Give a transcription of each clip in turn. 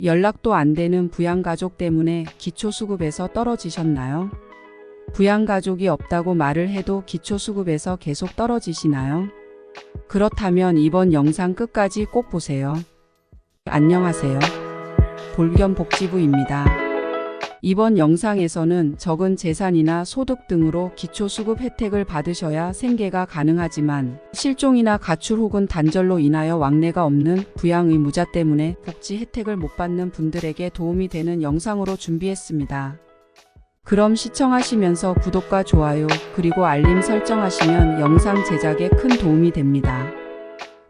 연락도 안 되는 부양가족 때문에 기초수급에서 떨어지셨나요? 부양가족이 없다고 말을 해도 기초수급에서 계속 떨어지시나요? 그렇다면 이번 영상 끝까지 꼭 보세요. 안녕하세요. 볼겸복지부입니다. 이번 영상에서는 적은 재산이나 소득 등으로 기초수급 혜택을 받으셔야 생계가 가능하지만 실종이나 가출 혹은 단절로 인하여 왕래가 없는 부양의무자 때문에 복지 혜택을 못 받는 분들에게 도움이 되는 영상으로 준비했습니다. 그럼 시청하시면서 구독과 좋아요 그리고 알림 설정하시면 영상 제작에 큰 도움이 됩니다.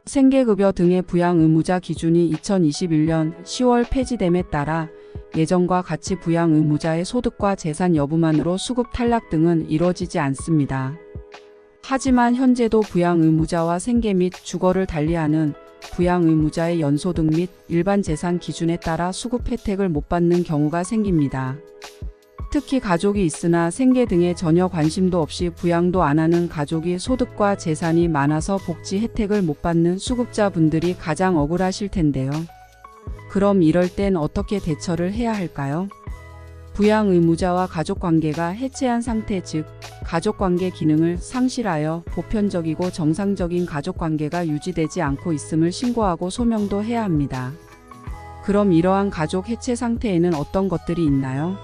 생계급여 등의 부양의무자 기준이 2021년 10월 폐지됨에 따라 예전과 같이 부양의무자의 소득과 재산 여부만으로 수급 탈락 등은 이루어지지 않습니다. 하지만 현재도 부양의무자와 생계 및 주거를 달리하는 부양의무자의 연소득 및 일반 재산 기준에 따라 수급 혜택을 못 받는 경우가 생깁니다. 특히 가족이 있으나 생계 등에 전혀 관심도 없이 부양도 안 하는 가족이 소득과 재산이 많아서 복지 혜택을 못 받는 수급자분들이 가장 억울하실 텐데요. 그럼 이럴 땐 어떻게 대처를 해야 할까요? 부양의무자와 가족관계가 해체한 상태 즉 가족관계 기능을 상실하여 보편적이고 정상적인 가족관계가 유지되지 않고 있음을 신고하고 소명도 해야 합니다. 그럼 이러한 가족 해체 상태에는 어떤 것들이 있나요?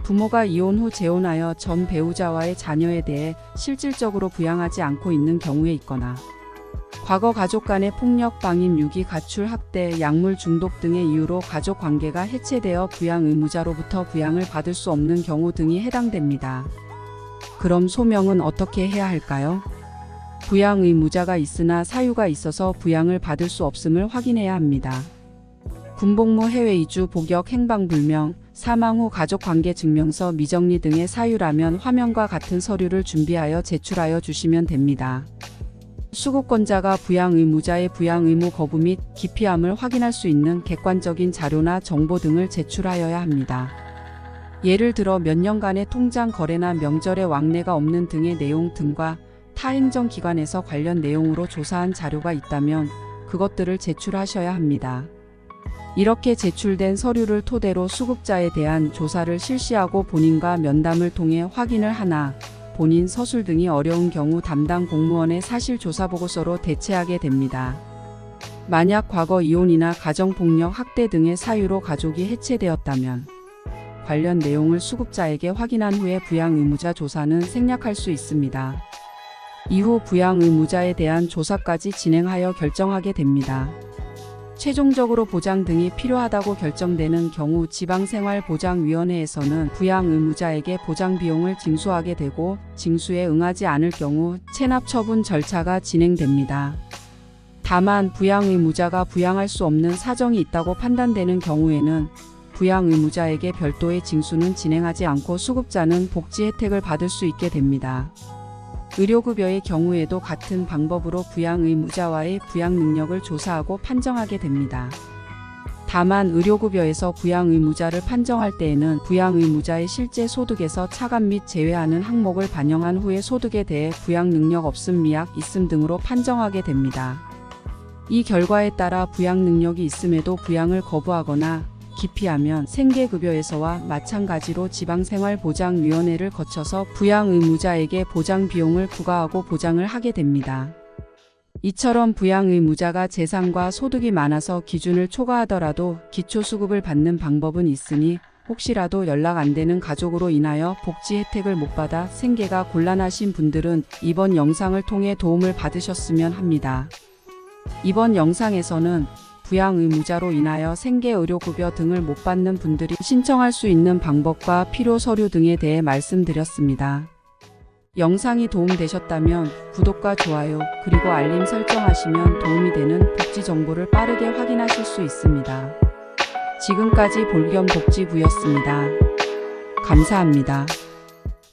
부모가 이혼 후 재혼하여 전 배우자와의 자녀에 대해 실질적으로 부양하지 않고 있는 경우에 있거나 과거 가족 간의 폭력, 방임, 유기, 가출, 학대, 약물 중독 등의 이유로 가족 관계가 해체되어 부양의무자로부터 부양을 받을 수 없는 경우 등이 해당됩니다. 그럼 소명은 어떻게 해야 할까요? 부양의무자가 있으나 사유가 있어서 부양을 받을 수 없음을 확인해야 합니다. 군복무, 해외 이주, 복역, 행방불명, 사망 후 가족관계 증명서 미정리 등의 사유라면 화면과 같은 서류를 준비하여 제출하여 주시면 됩니다. 수급권자가 부양의무자의 부양의무 거부 및 기피함을 확인할 수 있는 객관적인 자료나 정보 등을 제출하여야 합니다. 예를 들어 몇 년간의 통장 거래나 명절에 왕래가 없는 등의 내용 등과 타 행정기관에서 관련 내용으로 조사한 자료가 있다면 그것들을 제출하셔야 합니다. 이렇게 제출된 서류를 토대로 수급자에 대한 조사를 실시하고 본인과 면담을 통해 확인을 하나 본인 서술 등이 어려운 경우 담당 공무원의 사실조사보고서로 대체하게 됩니다. 만약 과거 이혼이나 가정폭력, 학대 등의 사유로 가족이 해체되었다면 관련 내용을 수급자에게 확인한 후에 부양의무자 조사는 생략할 수 있습니다. 이후 부양의무자에 대한 조사까지 진행하여 결정하게 됩니다. 최종적으로 보장 등이 필요하다고 결정되는 경우 지방생활보장위원회에서는 부양의무자에게 보장비용을 징수하게 되고 징수에 응하지 않을 경우 체납 처분 절차가 진행됩니다. 다만 부양의무자가 부양할 수 없는 사정이 있다고 판단되는 경우에는 부양의무자에게 별도의 징수는 진행하지 않고 수급자는 복지 혜택을 받을 수 있게 됩니다. 의료급여의 경우에도 같은 방법으로 부양의무자와의 부양 능력을 조사하고 판정하게 됩니다. 다만 의료급여에서 부양의무자를 판정할 때에는 부양의무자의 실제 소득에서 차감 및 제외하는 항목을 반영한 후에 소득에 대해 부양 능력 없음, 미약 있음 등으로 판정하게 됩니다. 이 결과에 따라 부양 능력이 있음에도 부양을 거부하거나 기피하면 생계급여에서와 마찬가지로 지방생활보장위원회를 거쳐서 부양의무자에게 보장비용을 부과하고 보장을 하게 됩니다. 이처럼 부양의무자가 재산과 소득이 많아서 기준을 초과하더라도 기초수급을 받는 방법은 있으니 혹시라도 연락 안 되는 가족으로 인하여 복지 혜택을 못 받아 생계가 곤란하신 분들은 이번 영상을 통해 도움을 받으셨으면 합니다. 이번 영상에서는 부양의무자로 인하여 생계의료급여 등을 못 받는 분들이 신청할 수 있는 방법과 필요 서류 등에 대해 말씀드렸습니다. 영상이 도움되셨다면 구독과 좋아요 그리고 알림 설정하시면 도움이 되는 복지 정보를 빠르게 확인하실 수 있습니다. 지금까지 볼겸복지부였습니다. 감사합니다.